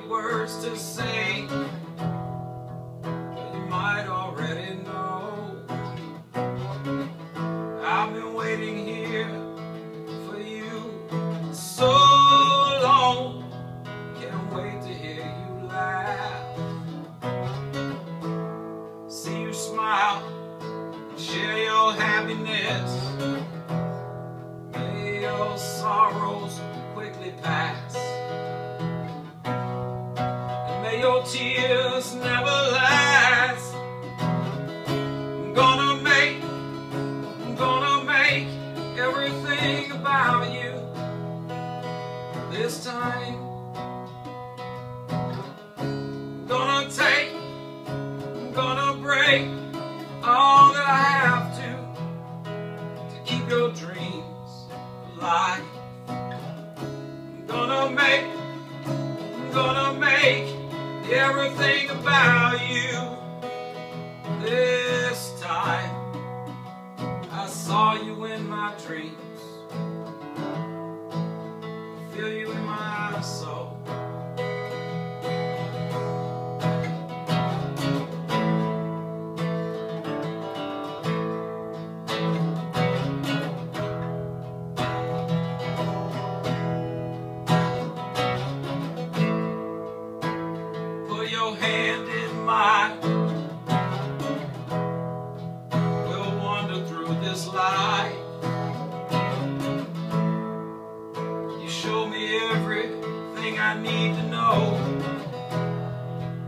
words to say, but you might already know. I've been waiting here for you so long. Can't wait to hear you laugh, see you smile, and share your happiness. May your sorrows quickly pass, and may your tears never last. I'm gonna make everything about you this time. I'm gonna break all that I have to keep your dreams alive. I'm gonna make everything about you this time. I saw you in my dreams, feel you in my soul. Put your hand in mine, we'll wander through this life. You show me everything I need to know,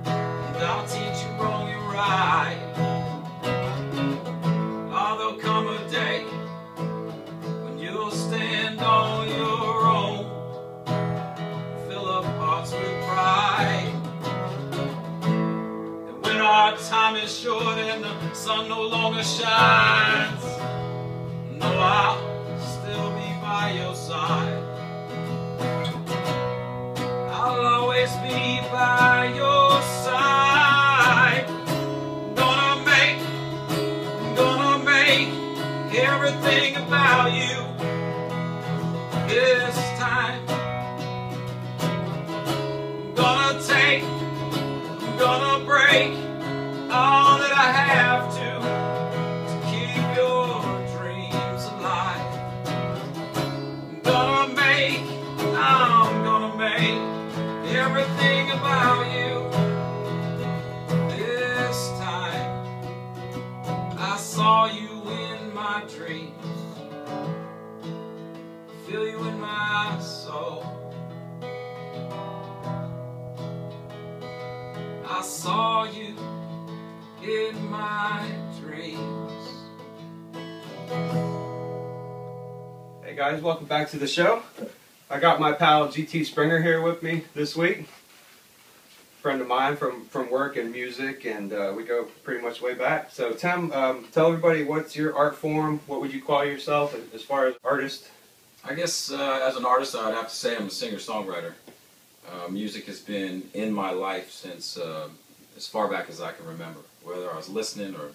and I'll teach you wrong and right. Oh, there'll come a day when you'll stand on your own, fill up hearts with pride. And when our time is short and the sun no longer shines, no, I'll still be by your side. I'll always be by your side. Gonna make everything about you this time. Gonna break all that I have to keep your dreams alive. I'm gonna make everything about you this time. I saw you in my dreams, feel you in my soul. I saw you in my dreams. Hey guys, welcome back to the show. I got my pal GT Springer here with me this week. Friend of mine from work and music, and we go pretty much way back. So Tim, tell everybody, what's your art form? What would you call yourself as far as artist? I guess as an artist, I'd have to say I'm a singer-songwriter. Music has been in my life since as far back as I can remember, whether I was listening or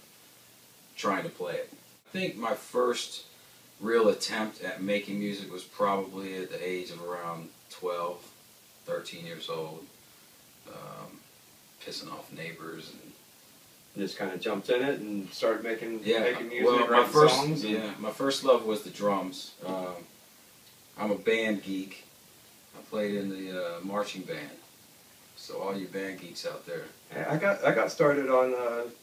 trying to play it. I think my first real attempt at making music was probably at the age of around 12, 13 years old, pissing off neighbors and Just kind of jumped in it and started making music, well, writing songs. My first love was the drums. I'm a band geek. I played in the marching band. So all you band geeks out there. I got started on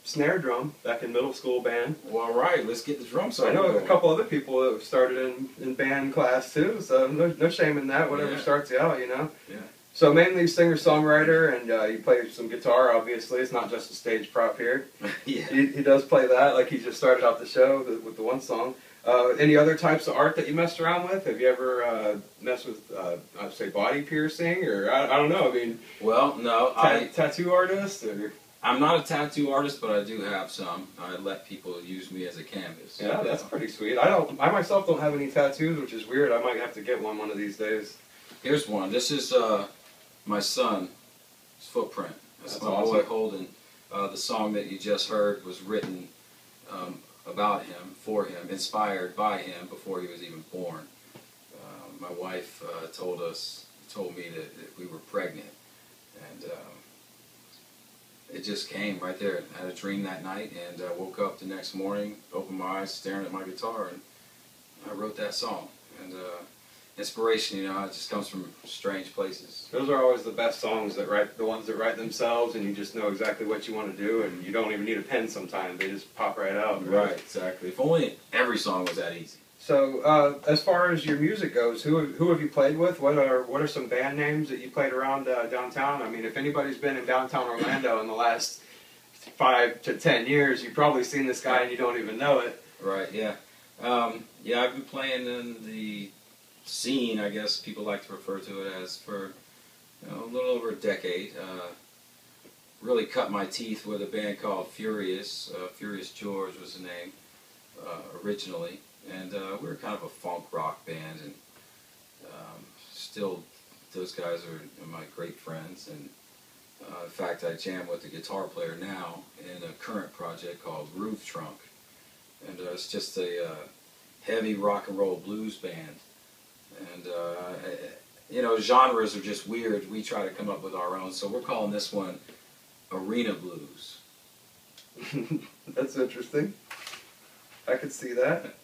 snare drum back in middle school band. Well, all right, let's get the drum solo. I know going. a couple other people that have started in band class too, so no shame in that. Whatever starts you out, you know. Yeah. So mainly singer-songwriter, and you play some guitar. Obviously, it's not just a stage prop here. Yeah. He does play that, like he just started out the show with the one song. Any other types of art that you messed around with? Have you ever messed with, I'd say, body piercing, or I don't know. I mean, well, no, tattoo artist, or I'm not a tattoo artist, but I do have some. I let people use me as a canvas. yeah, that's pretty sweet. I myself don't have any tattoos, which is weird. I might have to get one of these days. Here's one. This is my son's footprint. That's my awesome. boy Holden. The song that you just heard was written about him, for him, inspired by him before he was even born. My wife told me that we were pregnant, And it just came right there. I had a dream that night, and I woke up the next morning, opened my eyes, staring at my guitar, and I wrote that song. And inspiration, you know, it just comes from strange places. Those are always the best songs, the ones that write themselves, and you just know exactly what you want to do, and you don't even need a pen sometimes. They just pop right out. Right, exactly. If only every song was that easy. So, as far as your music goes, who have you played with? What are some band names that you played around downtown? I mean, if anybody's been in downtown Orlando in the last 5 to 10 years, you've probably seen this guy and you don't even know it. Right. Yeah. Yeah. I've been playing in the scene, I guess people like to refer to it as, for a little over a decade. Really cut my teeth with a band called Furious. Furious George was the name originally. And we were kind of a funk rock band, and still those guys are my great friends. And in fact, I jam with the guitar player now in a current project called Roof Trunk. And it's just a heavy rock and roll blues band. And, you know, genres are just weird. We try to come up with our own. So we're calling this one Arena Blues. That's interesting. I could see that.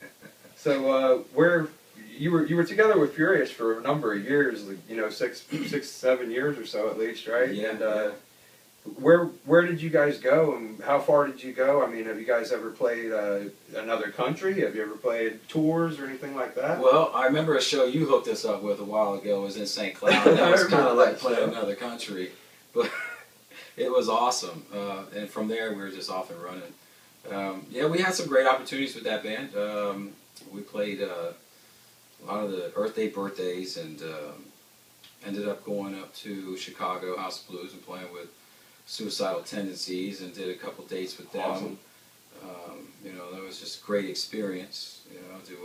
So, where you were together with Furious for a number of years, like, you know, 6, 7 years or so at least, right? Yeah. And yeah. where did you guys go, and how far did you go? I mean, have you guys ever played another country? Have you ever played tours or anything like that? Well, I remember a show you hooked us up with a while ago. It was in St. Cloud. That was kind of like playing another country, but it was awesome. And from there, we were just off and running. Yeah, we had some great opportunities with that band. We played a lot of the Earth Day birthdays, and ended up going up to Chicago House of Blues and playing with Suicidal Tendencies, and did a couple dates with them. Awesome. You know, that was just a great experience, you know, to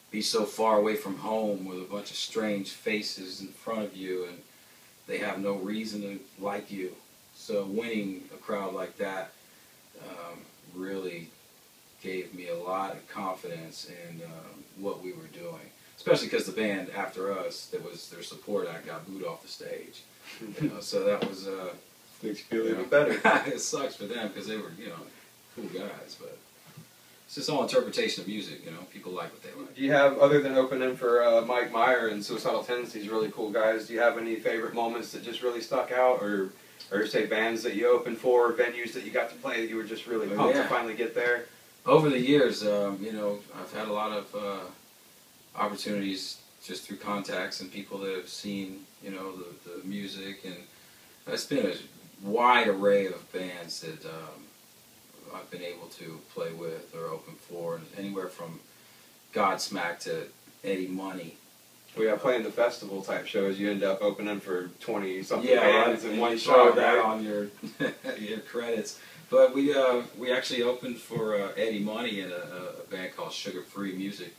be so far away from home with a bunch of strange faces in front of you, and they have no reason to like you. So winning a crowd like that really gave me a lot of confidence in what we were doing. Especially because the band after us, that was their support act, got booed off the stage. You know, so that was makes you feel even better. It sucks for them because they were, you know, cool guys, but it's just all interpretation of music. You know, people like what they like. Do you have, other than opening for Mike Meyer and Suicidal Tendencies, really cool guys, do you have any favorite moments that just really stuck out, or say bands that you opened for, venues that you got to play that you were just really pumped to finally get there? Over the years, you know, I've had a lot of opportunities just through contacts and people that have seen, you know, the music, and it's been a wide array of bands that I've been able to play with or open for, anywhere from Godsmack to Eddie Money. We are playing the festival type shows. You end up opening for 20-something yeah, bands in one show. show, That right? on your your credits. But we actually opened for Eddie Money in a band called Sugar Free Music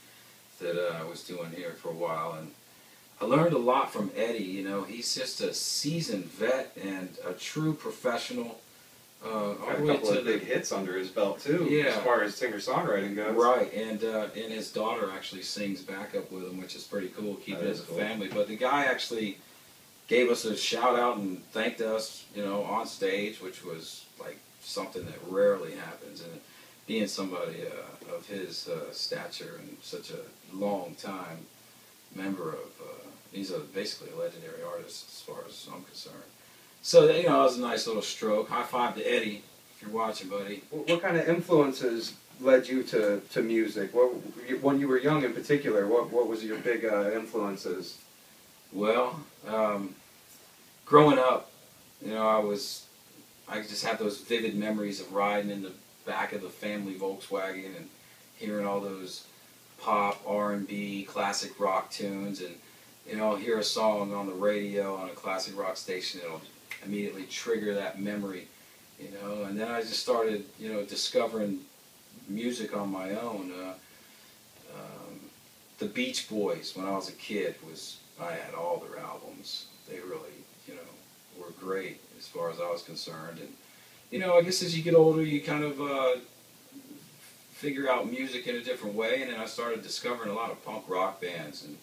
that I was doing here for a while, and I learned a lot from Eddie. You know, he's just a seasoned vet and a true professional. Got a couple of big hits under his belt too, as far as singer-songwriting goes. Right, and his daughter actually sings backup with him, which is pretty cool, keep it as a family. But the guy actually gave us a shout out and thanked us, you know, on stage, which was like something that rarely happens. And being somebody of his stature and such a long time member of, he's basically a legendary artist as far as I'm concerned. So, you know, it was a nice little stroke. High five to Eddie, if you're watching, buddy. What kind of influences led you to music? When you were young in particular, what was your big influences? Well, growing up, you know, I just have those vivid memories of riding in the back of the family Volkswagen and hearing all those pop, R&B, classic rock tunes, and, you know, I'll hear a song on the radio on a classic rock station, it'll immediately trigger that memory, you know, and then I just started, you know, discovering music on my own. The Beach Boys, when I was a kid, I had all their albums. They really, you know, were great as far as I was concerned. And, you know, I guess as you get older, you kind of figure out music in a different way, and then I started discovering a lot of punk rock bands, and,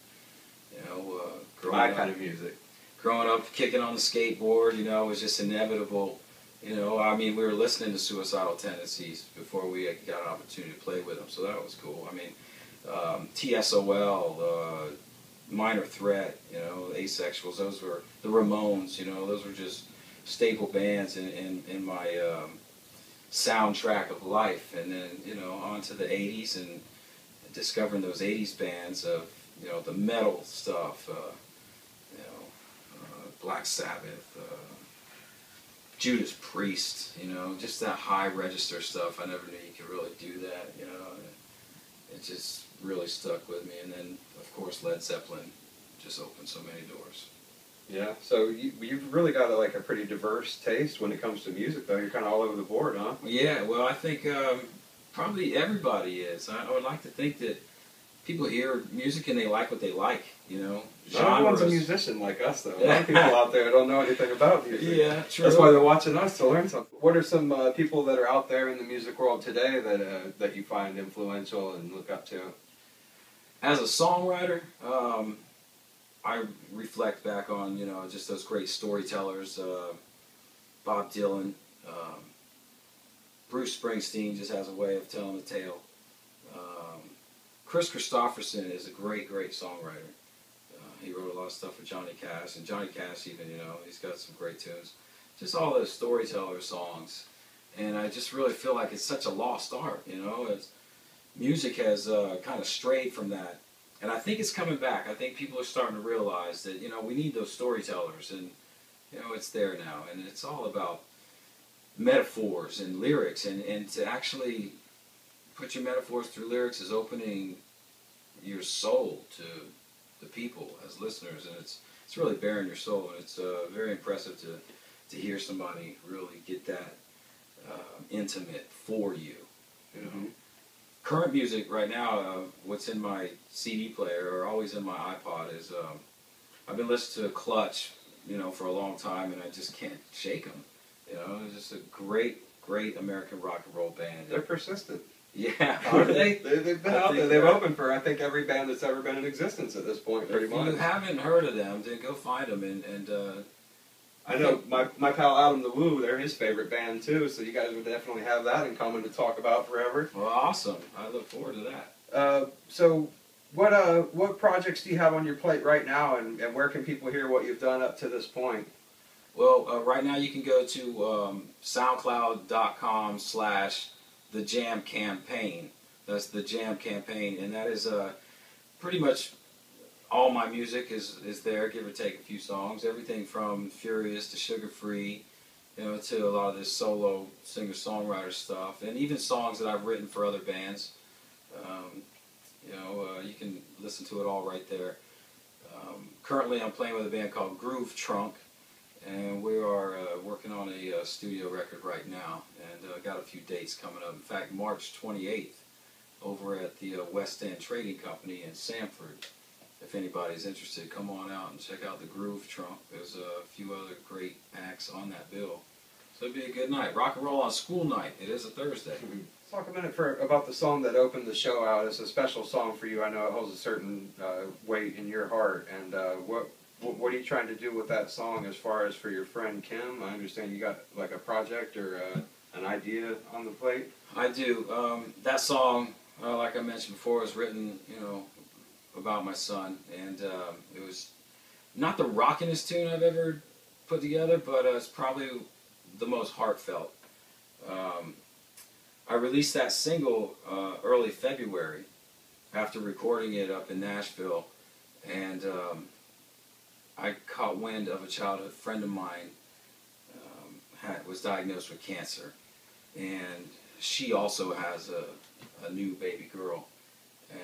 you know, growing up, kind of music. growing up, kicking on the skateboard, you know, was just inevitable. You know, I mean, we were listening to Suicidal Tendencies before we got an opportunity to play with them, so that was cool. I mean, TSOL, Minor Threat, you know, Asexuals, those were the Ramones, you know, those were just staple bands in my soundtrack of life. And then, you know, on to the 80s and discovering those 80s bands of, you know, the metal stuff, you know, Black Sabbath, Judas Priest, you know, just that high register stuff. I never knew you could really do that, you know. It just really stuck with me. And then, of course, Led Zeppelin just opened so many doors. Yeah, so you've really got a pretty diverse taste when it comes to music, though. You're kind of all over the board, huh? Yeah, well, I think probably everybody is. I would like to think that people hear music and they like what they like, you know. Not everyone's a musician like us, though. A lot of people out there don't know anything about music. Yeah, true. That's why they're watching us to learn something. What are some people that are out there in the music world today that you find influential and look up to? As a songwriter, I reflect back on, you know, just those great storytellers, Bob Dylan, Bruce Springsteen just has a way of telling the tale. Chris Christopherson is a great, great songwriter. He wrote a lot of stuff for Johnny Cash, and Johnny Cash even, you know, he's got some great tunes. Just all those storyteller songs. And I just really feel like it's such a lost art, you know. Music has kind of strayed from that. And I think it's coming back. I think people are starting to realize that, you know, we need those storytellers. And, you know, it's there now. And it's all about metaphors and lyrics. And to actually put your metaphors through lyrics is opening your soul to the people as listeners. And it's really bearing your soul. And it's very impressive to hear somebody really get that intimate for you, you know. Mm-hmm. Current music right now, what's in my CD player or always in my iPod is, I've been listening to Clutch, you know, for a long time, and I just can't shake them. You know, it's just a great, great American rock and roll band. They're persistent. Yeah, are they? They've been out there. They've opened for, I think, every band that's ever been in existence at this point, pretty much. If you haven't heard of them, then go find them and I know my pal Adam the Woo, they're his favorite band too, so you guys would definitely have that in common to talk about forever. Well, awesome. I look forward to that. So what projects do you have on your plate right now, and where can people hear what you've done up to this point? Well, right now you can go to SoundCloud.com/The Jam Campaign. That's The Jam Campaign, and that is pretty much all my music is there, give or take a few songs. Everything from Furious to Sugar Free, you know, to a lot of this solo singer-songwriter stuff, and even songs that I've written for other bands. You know, you can listen to it all right there. Currently, I'm playing with a band called Groove Trunk, and we are working on a studio record right now, and got a few dates coming up. In fact, March 28th, over at the West End Trading Company in Sanford. If anybody's interested, come on out and check out the Groove Trunk. There's a few other great acts on that bill. So it'd be a good night. Rock and roll on school night. It is a Thursday. Mm-hmm. Talk a minute about the song that opened the show out. It's a special song for you. I know it holds a certain weight in your heart. And what are you trying to do with that song as far as for your friend Kim? I understand you got like a project or an idea on the plate. I do. That song, like I mentioned before, was written, you know, about my son, and it was not the rockinest tune I've ever put together, but it's probably the most heartfelt. I released that single early February after recording it up in Nashville, and I caught wind of a childhood friend of mine was diagnosed with cancer, and she also has a new baby girl.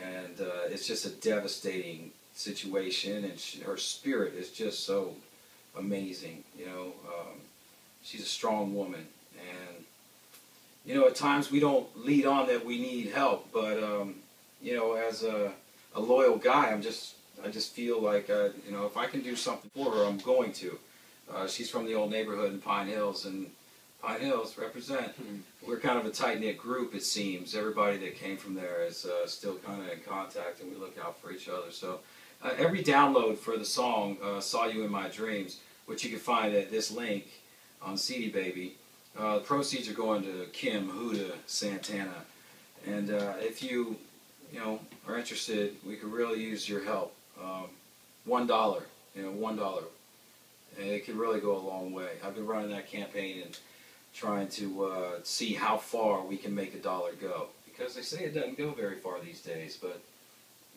And it's just a devastating situation, and her spirit is just so amazing. You know, she's a strong woman, and you know, at times we don't lead on that we need help, but you know, as a loyal guy, I just feel like you know, if I can do something for her, I'm going to. She's from the old neighborhood in Pine Hills, and Pine Hills represent. We're kind of a tight-knit group, it seems. Everybody that came from there is still kind of in contact, and we look out for each other. So every download for the song Saw You in My Dreams, which you can find at this link on CD Baby. The proceeds are going to Kim, Huda, Santana. And if you are interested, we could really use your help. $1, $1. And it could really go a long way. I've been running that campaign and trying to see how far we can make a dollar go. Because they say it doesn't go very far these days, but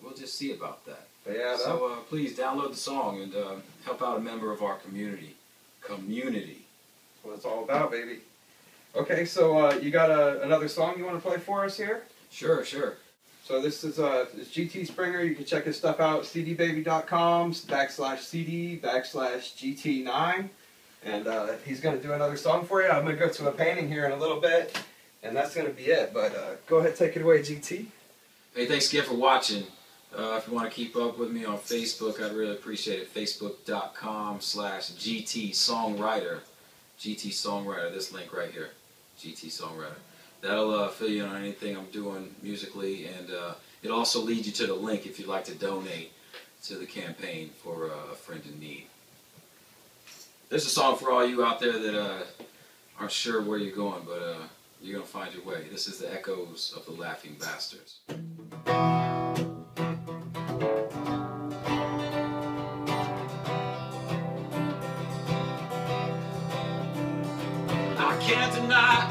we'll just see about that. Yeah, so please download the song and help out a member of our community. Community. That's what it's all about, baby. Okay, so you got another song you want to play for us here? Sure, sure. So this is GT Springer. You can check his stuff out at cdbaby.com/CD/GT9. And he's going to do another song for you. I'm going to go to a painting here in a little bit, and that's going to be it. But go ahead, take it away, GT. Hey, thanks again for watching. If you want to keep up with me on Facebook, I'd really appreciate it. Facebook.com/GT Songwriter. GT Songwriter, this link right here. GT Songwriter. That'll fill you in on anything I'm doing musically, and it'll also lead you to the link if you'd like to donate to the campaign for a friend in need. There's a song for all you out there that aren't sure where you're going, but you're going to find your way. This is the Echoes of the Laughing Bastards. I can't deny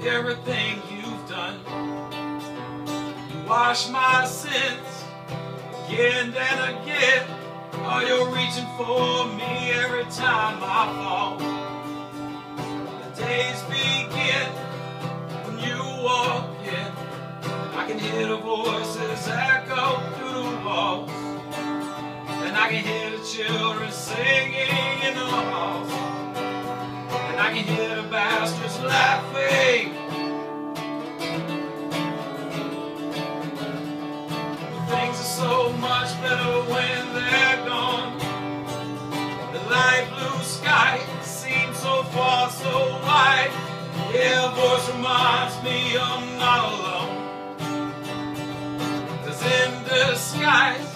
everything you've done. You wash my sins again and again. Oh, you're reaching for me every time I fall. The days begin when you walk in. I can hear the voices echo through the walls, and I can hear the children singing in the halls, and I can hear the bastards laughing. Things are so much better when they're gone. The light blue sky seems so far, so wide. Yeah, a voice reminds me I'm not alone. 'Cause in disguise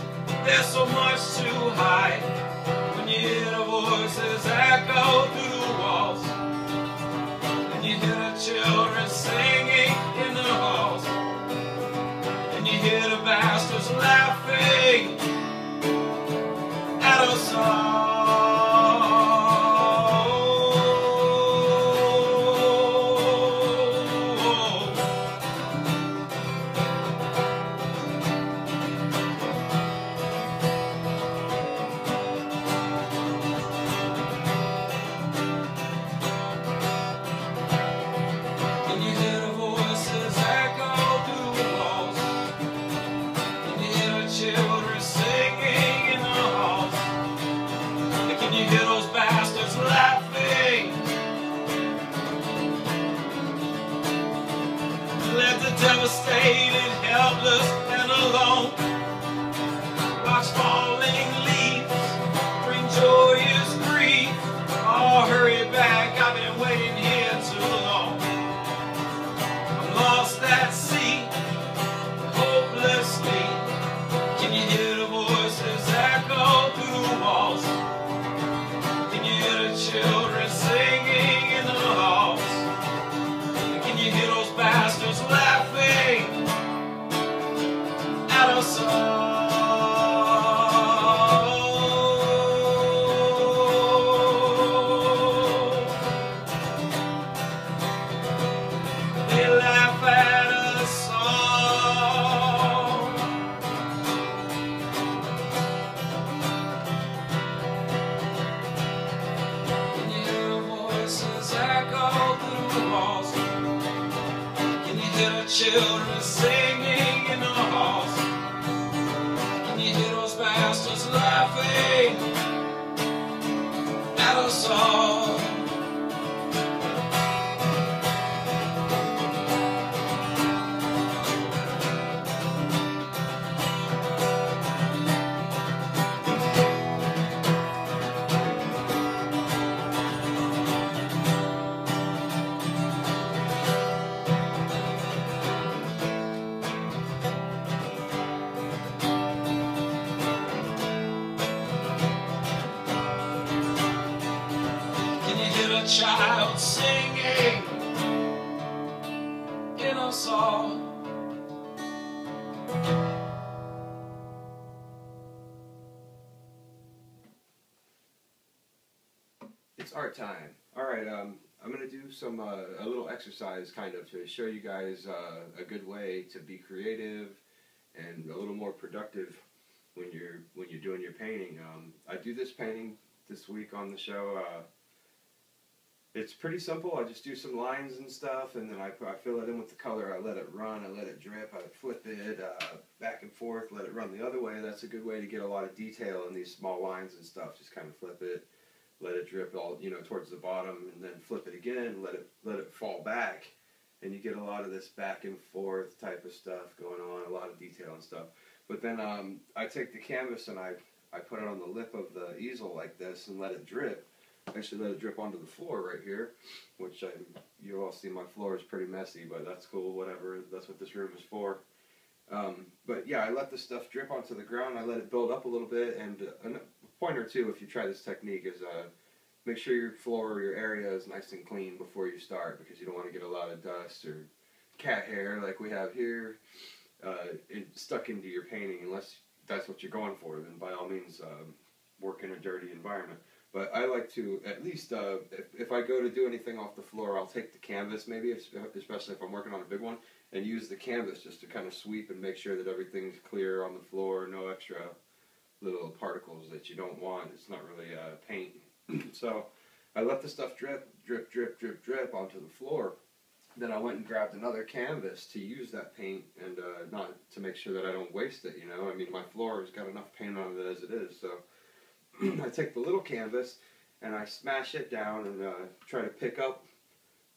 there's so much to hide. When you hear the voices echo through the walls, and you hear the children singing in the halls, and you hear the bastards laughing at us all. Can you hear the voices echo through the walls? Can you hear the children singing in the halls? Can you hear those bastards laughing? Left the devastated, helpless, and alone. Watch falling leaves bring joyous grief. Oh, hurry back, I've been waiting here too long. I'm lost at sea, hopelessly. Can you hear the voices echo through the walls? Can you hear the children singing in the halls? And can you hear those bastards laughing at us all? They laugh at us all. Can you hear the voices echo through the walls? Can you hear the children singing in the halls? Can you hear those bastards laughing at us all? child singing in a song. It's art time. All right, I'm gonna do some a little exercise kind of to show you guys a good way to be creative and a little more productive when you're doing your painting. I do this painting this week on the show. It's pretty simple. I just do some lines and stuff, and then I fill it in with the color. I let it run, I let it drip, I flip it back and forth, let it run the other way. That's a good way to get a lot of detail in these small lines and stuff. Just kind of flip it, let it drip all, you know, towards the bottom, and then flip it again, let it fall back, and you get a lot of this back and forth type of stuff going on, a lot of detail and stuff. But then I take the canvas and I put it on the lip of the easel like this and let it drip. Actually let it drip onto the floor right here, which you all see my floor is pretty messy, but that's cool, whatever, that's what this room is for. But yeah, I let the stuff drip onto the ground, I let it build up a little bit, and a point or two if you try this technique is make sure your floor or your area is nice and clean before you start, because you don't want to get a lot of dust or cat hair like we have here stuck into your painting. Unless that's what you're going for, then by all means work in a dirty environment. But I like to, at least, if I go to do anything off the floor, I'll take the canvas maybe, especially if I'm working on a big one, and use the canvas just to kind of sweep and make sure that everything's clear on the floor, no extra little particles that you don't want. It's not really paint. So I let the stuff drip, drip, drip, drip, drip onto the floor. Then I went and grabbed another canvas to use that paint, and not to make sure that I don't waste it, you know. I mean, my floor has got enough paint on it as it is, so I take the little canvas and I smash it down and try to pick up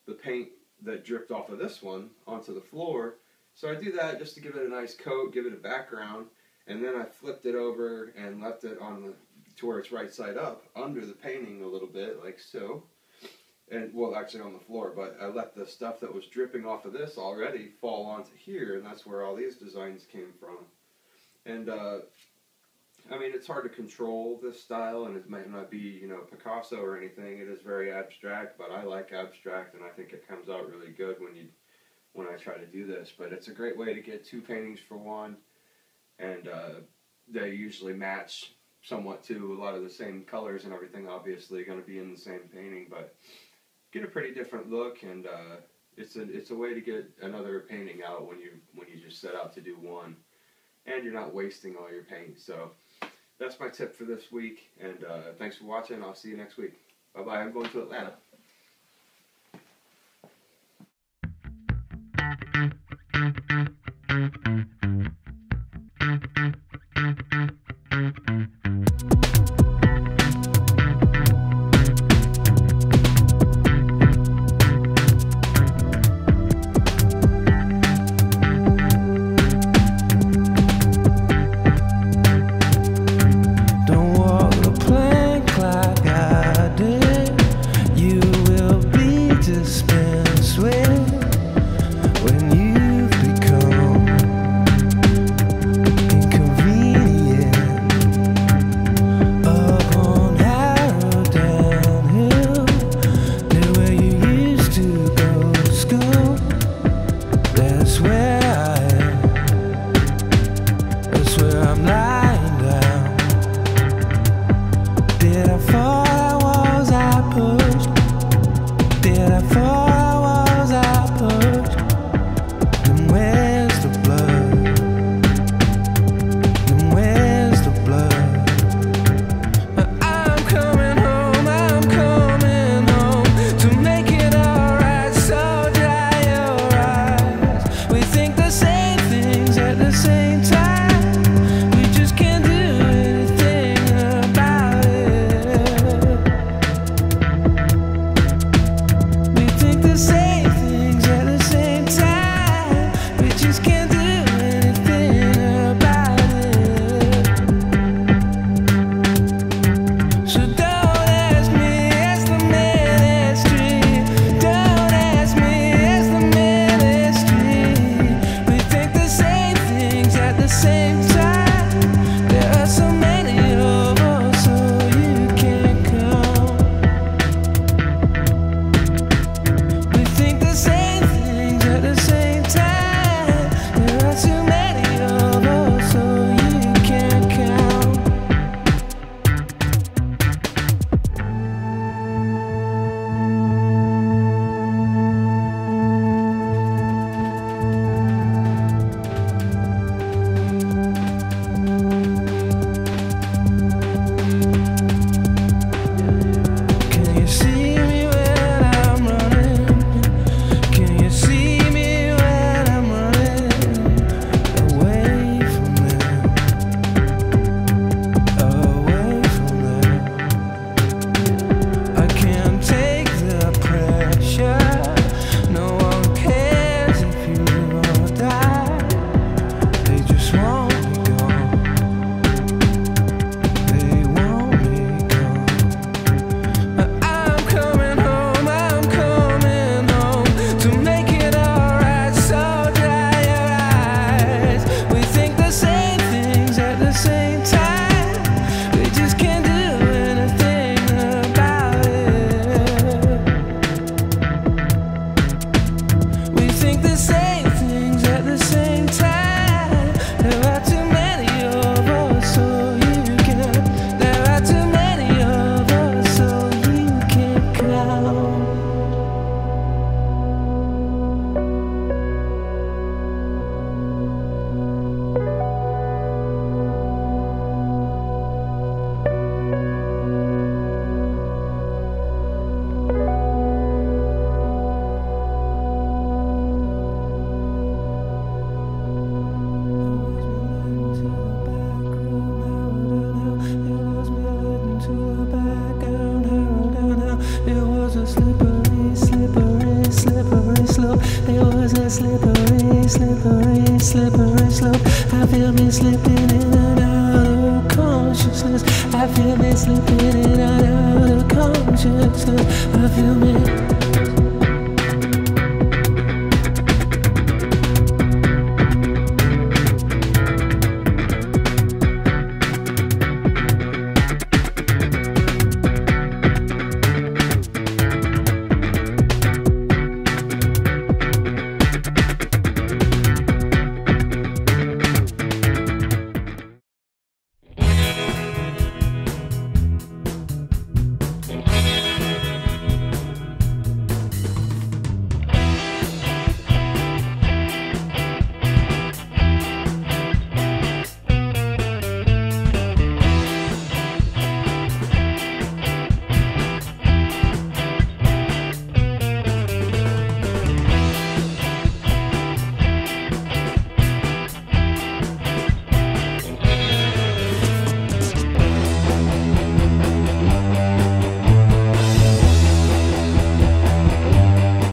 the paint that dripped off of this one onto the floor. So I do that just to give it a nice coat, give it a background, and then I flipped it over and left it on to where it's right side up under the painting a little bit, like so. And well, actually on the floor, but I let the stuff that was dripping off of this already fall onto here, and that's where all these designs came from. And I mean, it's hard to control this style, and it might not be, you know, Picasso or anything. It is very abstract, but I like abstract, and I think it comes out really good when I try to do this. But it's a great way to get two paintings for one, and they usually match somewhat too. A lot of the same colors and everything, obviously, going to be in the same painting, but get a pretty different look, and it's a way to get another painting out when you just set out to do one, and you're not wasting all your paint. So that's my tip for this week, and thanks for watching. I'll see you next week. Bye bye. I'm going to Atlanta. We think slippery, slippery, slippery slope. I feel me slipping in and out of consciousness. I feel me slipping in and out of consciousness. I feel me.